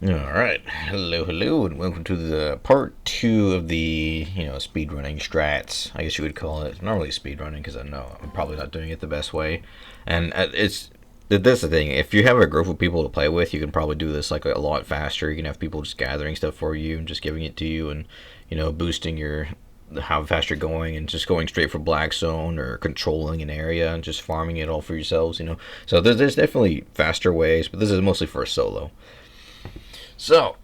Alright, hello, and welcome to the part two of the, speedrunning strats, I guess you would call it. Not really speedrunning, because I know I'm probably not doing it the best way. And that's the thing, if you have a group of people to play with, you can probably do this like a lot faster. You can have people just gathering stuff for you and just giving it to you and, boosting your how fast you're going and just going straight for black zone or controlling an area and just farming it all for yourselves. So there's definitely faster ways, but this is mostly for a solo. So,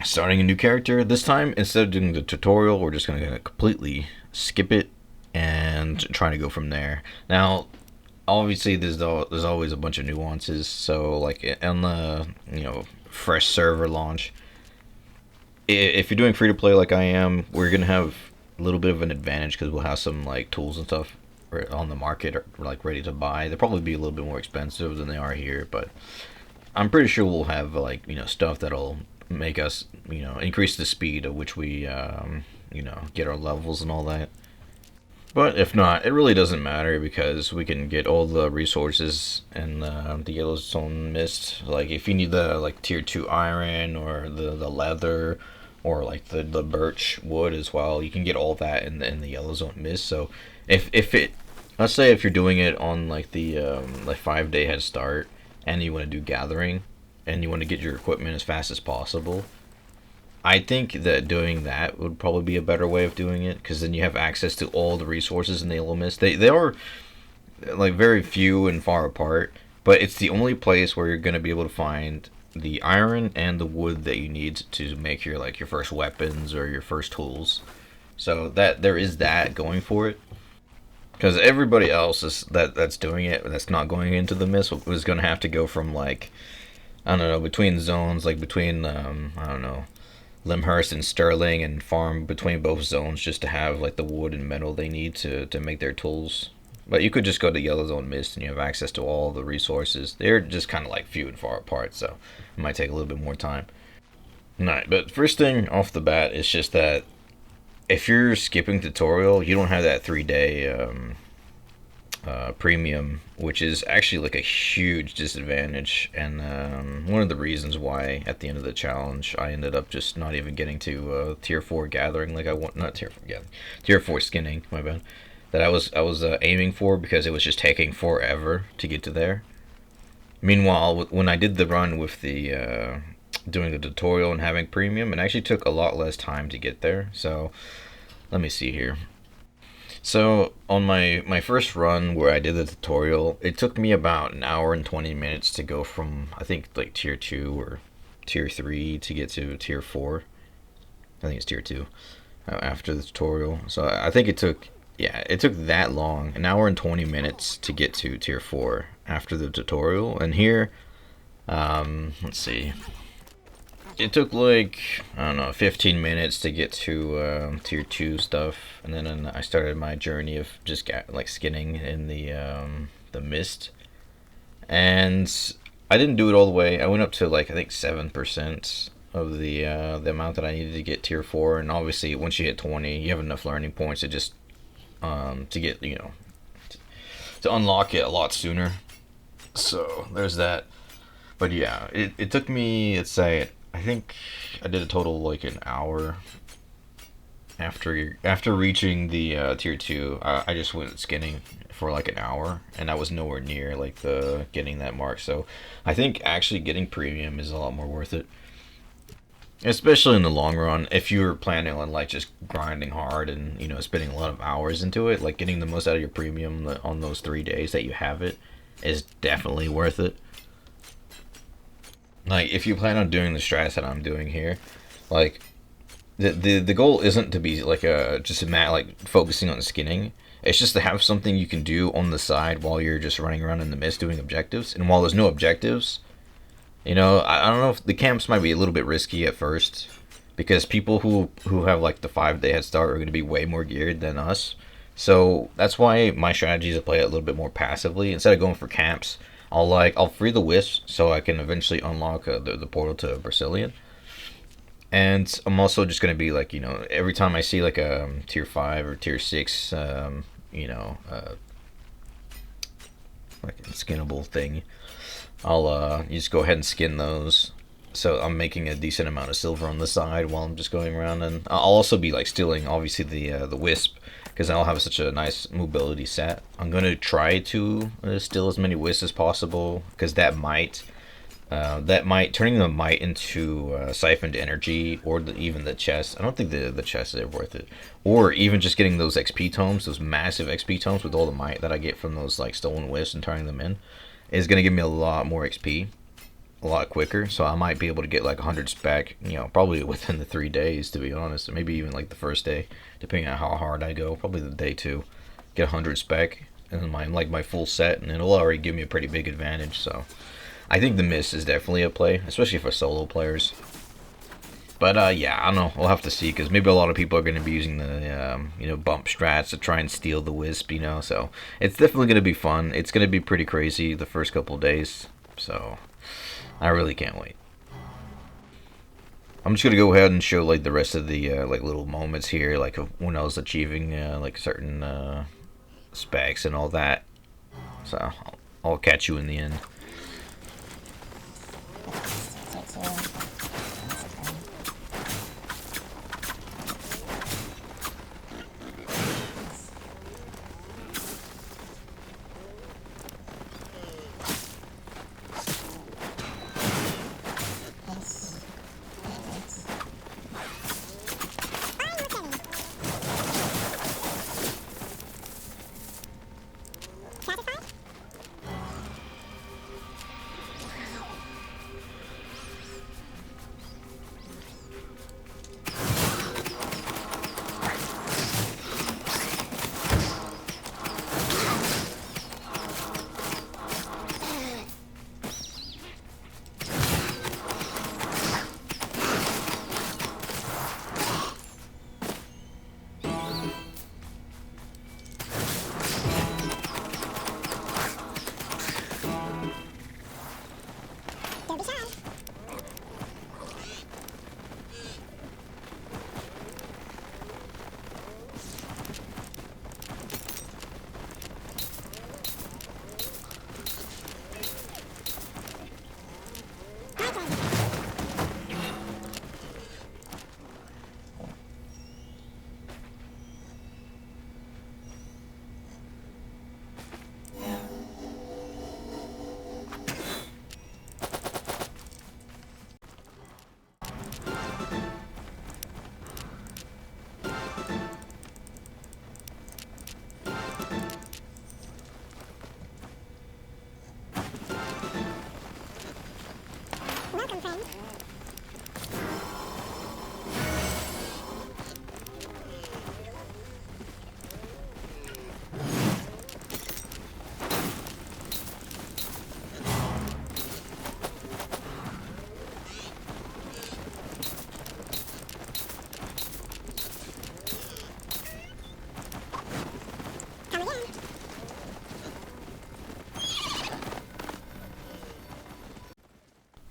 starting a new character. This time, instead of doing the tutorial, we're just going to completely skip it and try to go from there. Now, obviously, there's always a bunch of nuances. So, like on the fresh server launch, if you're doing free to play like I am, we're gonna have a little bit of an advantage because we'll have some like tools and stuff on the market or like ready to buy. They'll probably be a little bit more expensive than they are here, but I'm pretty sure we'll have like stuff that'll make us increase the speed at which we get our levels and all that. But if not, it really doesn't matter because we can get all the resources in the Yellowstone Mist. Like if you need the like tier 2 iron or the leather or like the birch wood as well, you can get all that in the Yellowstone Mist. So if it, let's say if you're doing it on like the like 5 day head start and you want to do gathering and you want to get your equipment as fast as possible, I think that doing that would probably be a better way of doing it because then you have access to all the resources in the Illumis. They are like very few and far apart, but it's the only place where you're going to be able to find the iron and the wood that you need to make your first weapons or your first tools. So that there is that going for it. Because everybody else that's doing it, that's not going into the mist, was going to have to go from like I don't know, between zones, like between I don't know, Limhurst and Sterling, and farm between both zones just to have like the wood and metal they need to make their tools. But you could just go to Yellow Zone Mist and you have access to all the resources. They're just kind of like few and far apart, so it might take a little bit more time. Alright, but first thing off the bat is just that if you're skipping tutorial, you don't have that 3 day premium, which is actually like a huge disadvantage, and one of the reasons why at the end of the challenge I ended up just not even getting to tier 4 gathering like I want, not tier 4 gathering, tier 4 skinning, my bad, that I was aiming for because it was just taking forever to get to there. Meanwhile, when I did the run with the doing the tutorial and having premium, it actually took a lot less time to get there. So let me see here. So on my first run where I did the tutorial, it took me about an hour and 20 minutes to go from I think like tier 2 or tier 3 to get to tier 4. I think it's tier 2 after the tutorial. So I think it took that long, an hour and 20 minutes to get to tier 4 after the tutorial. And here, let's see, it took like I don't know 15 minutes to get to tier 2 stuff, and then I started my journey of just like skinning in the mist, and I didn't do it all the way. I went up to like I think 7% of the amount that I needed to get tier 4, and obviously once you hit 20 you have enough learning points to just to get to unlock it a lot sooner. So there's that. But yeah, it took me, let's say, I think I did a total like an hour after reaching the tier 2. I just went skinning for like an hour, and I was nowhere near like the getting that mark. So I think actually getting premium is a lot more worth it, especially in the long run. If you're planning on like just grinding hard and spending a lot of hours into it, like getting the most out of your premium on those 3 days that you have it is definitely worth it. Like if you plan on doing the strats that I'm doing here, like the goal isn't to be like a just a mat like focusing on skinning. It's just to have something you can do on the side while you're just running around in the mist doing objectives. And while there's no objectives, I don't know if the camps might be a little bit risky at first because people who have like the 5 day head start are going to be way more geared than us. So that's why my strategy is to play it a little bit more passively instead of going for camps. I'll free the wisp so I can eventually unlock the portal to Brazilian. And I'm also just gonna be like every time I see like a tier 5 or tier 6 like skinnable thing, I'll just go ahead and skin those So I'm making a decent amount of silver on the side while I'm just going around, and I'll also be like stealing obviously the wisp because I'll have such a nice mobility set. I'm gonna try to steal as many wisps as possible because that might turning the might into siphoned energy or even the chest. I don't think the chest is worth it, or even just getting those XP tomes, those massive XP tomes with all the might that I get from those like stolen wisps and turning them in, is gonna give me a lot more XP a lot quicker. So I might be able to get like 100 spec, probably within the 3 days, to be honest, or maybe even like the first day, depending on how hard I go. Probably the day two, get 100 spec and my full set, and it'll already give me a pretty big advantage. So I think the mist is definitely a play, especially for solo players. But yeah, I don't know. We'll have to see because maybe a lot of people are going to be using the bump strats to try and steal the wisp. So it's definitely going to be fun. It's going to be pretty crazy the first couple days. So I really can't wait. I'm just gonna go ahead and show like the rest of the like little moments here, like of when I was achieving like certain specs and all that. So I'll catch you in the end.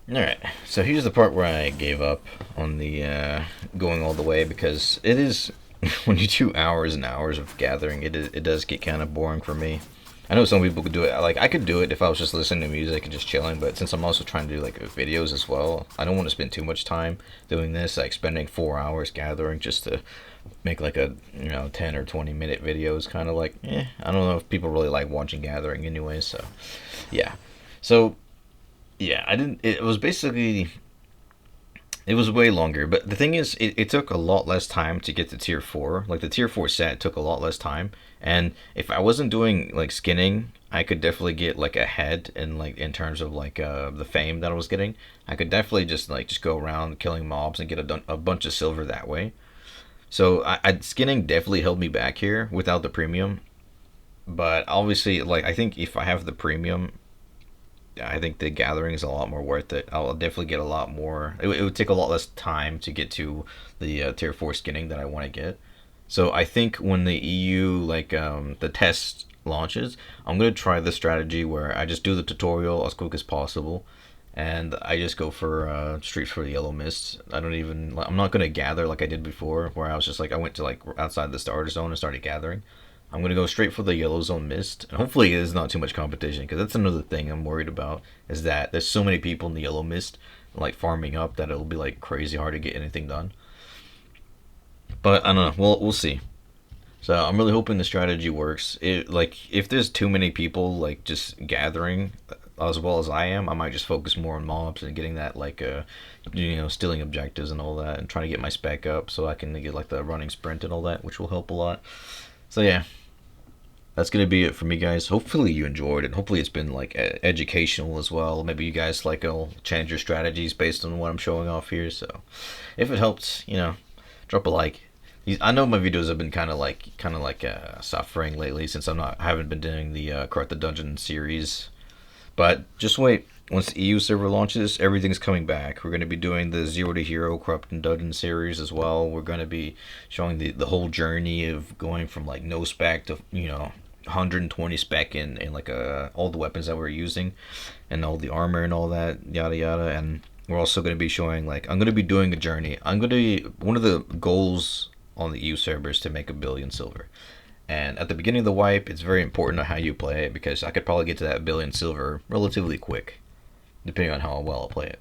Alright, so here's the part where I gave up on the going all the way because it is, when you do hours and hours of gathering, it does get kind of boring for me. I know some people could do it, like I could do it if I was just listening to music and just chilling, but since I'm also trying to do like videos as well, I don't want to spend too much time doing this, like spending 4 hours gathering just to make like a 10 or 20 minute video is kind of like, I don't know if people really like watching gathering anyway, so yeah. So yeah, I didn't. It was basically, it was way longer. But the thing is, it took a lot less time to get to tier four. Like the tier four set took a lot less time. And if I wasn't doing like skinning, I could definitely get like ahead in like in terms of like the fame that I was getting. I could definitely just go around killing mobs and get a bunch of silver that way. So skinning definitely held me back here without the premium. But obviously, like I think if I have the premium, I think the gathering is a lot more worth it. I'll definitely get a lot more. It would take a lot less time to get to the tier four skinning that I want to get. So I think when the EU like the test launches, I'm gonna try the strategy where I just do the tutorial as quick as possible, and I just go for streets for the yellow mist. I don't even. I'm not gonna gather like I did before, where I was just like I went to like outside the starter zone and started gathering. I'm gonna go straight for the yellow zone mist, and hopefully there's not too much competition, because that's another thing I'm worried about, is that there's so many people in the yellow mist like farming up that it'll be like crazy hard to get anything done. But I don't know. We'll see. So I'm really hoping the strategy works. It like if there's too many people like just gathering as well as I am, I might just focus more on mobs and getting that like stealing objectives and all that, and trying to get my spec up so I can get like the running sprint and all that, which will help a lot. So yeah, that's gonna be it for me, guys. Hopefully you enjoyed it. Hopefully it's been like educational as well. Maybe you guys like will change your strategies based on what I'm showing off here. So if it helped, drop a like. I know my videos have been kind of like suffering lately since I haven't been doing the Corrupt the Dungeon series. But just wait. Once the EU server launches, everything's coming back. We're going to be doing the Zero to Hero Corrupt and Dungeon series as well. We're going to be showing the whole journey of going from like no spec to 120 spec in like all the weapons that we're using, and all the armor and all that yada yada. And we're also going to be showing like I'm going to be doing a journey. I'm going to be one of the goals on the EU servers to make 1 billion silver. And at the beginning of the wipe, it's very important on how you play it, because I could probably get to that 1 billion silver relatively quick, depending on how well I play it.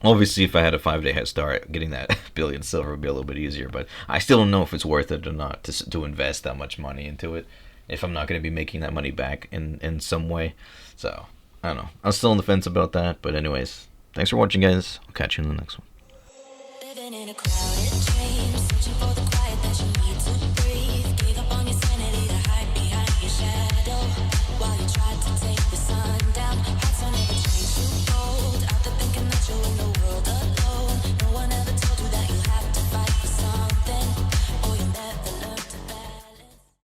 Obviously, if I had a 5-day head start, getting that 1 billion silver would be a little bit easier, but I still don't know if it's worth it or not to invest that much money into it, if I'm not going to be making that money back in some way. So, I don't know. I'm still on the fence about that, but anyways, thanks for watching, guys. I'll catch you in the next one. Living in a crowded dream, searching for the